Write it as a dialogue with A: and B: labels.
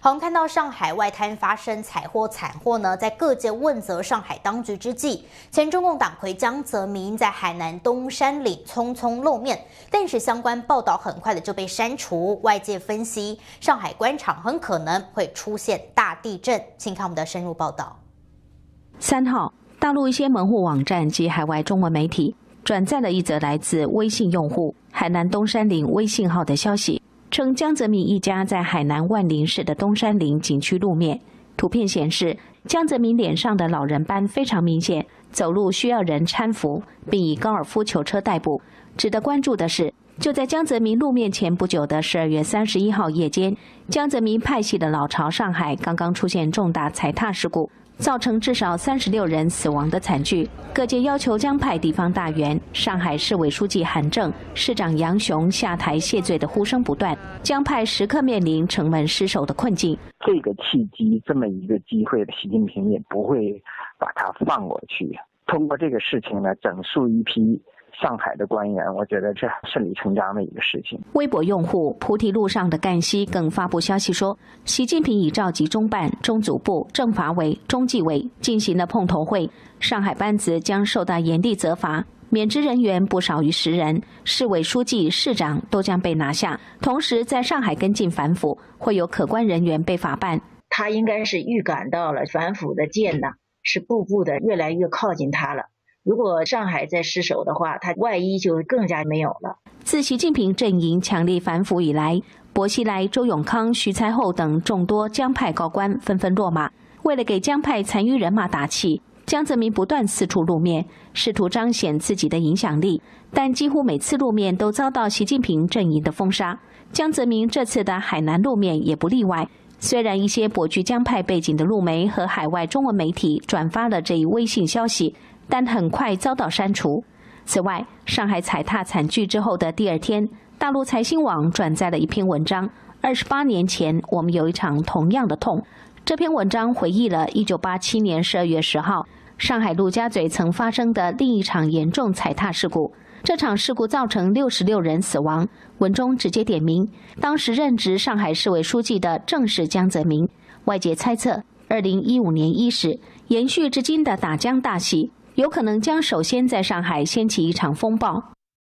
A: 好，我们看到上海外滩发生惨祸呢，在各界问责上海当局之际，前中共党魁江泽民在海南东山岭匆匆露面，但是相关报道很快的就被删除。外界分析，上海官场很可能会出现大地震。请看我们的深入报道。
B: 3号，大陆一些门户网站及海外中文媒体转载了一则来自微信用户海南东山岭微信号的消息。称江泽民一家在海南万宁市的东山陵景区露面。图片显示，江泽民脸上的老人斑非常明显，走路需要人搀扶，并以高尔夫球车代步。值得关注的是，就在江泽民露面前不久的12月31号夜间，江泽民派系的老巢上海刚刚出现重大踩踏事故，造成至少36人死亡的惨剧。各界要求江派地方大员、上海市委书记韩正、市长杨雄下台谢罪的呼声不断，江派时刻面临城门失守的困境。
C: 这个契机，这么一个机会，习近平也不会把它放过去。通过这个事情呢，整肃一批上海的官员，我觉得这顺理成章的一个事情。
B: 微博用户菩提路上的干西更发布消息说，习近平已召集中办、中组部、政法委、中纪委进行了碰头会，上海班子将受到严厉责罚，免职人员不少于10人，市委书记、市长都将被拿下。同时，在上海跟进反腐，会有可观人员被法办。
D: 他应该是预感到了反腐的箭呢，是步步的越来越靠近他了。如果上海再失守的话，他外衣就更加没有了。
B: 自习近平阵营强力反腐以来，薄熙来、周永康、徐才厚等众多江派高官纷纷落马。为了给江派残余人马打气，江泽民不断四处露面，试图彰显自己的影响力，但几乎每次露面都遭到习近平阵营的封杀。江泽民这次的海南露面也不例外。虽然一些颇具江派背景的陆媒和海外中文媒体转发了这一微信消息，但很快遭到删除。此外，上海踩踏惨剧之后的第2天，大陆财新网转载了一篇文章：28年前，我们有一场同样的痛。这篇文章回忆了1987年12月10号，上海陆家嘴曾发生的另一场严重踩踏事故。这场事故造成66人死亡。文中直接点名，当时任职上海市委书记的正是江泽民。外界猜测，2015年伊始，延续至今的打江大戏，有可能将首先在上海掀起一场风暴。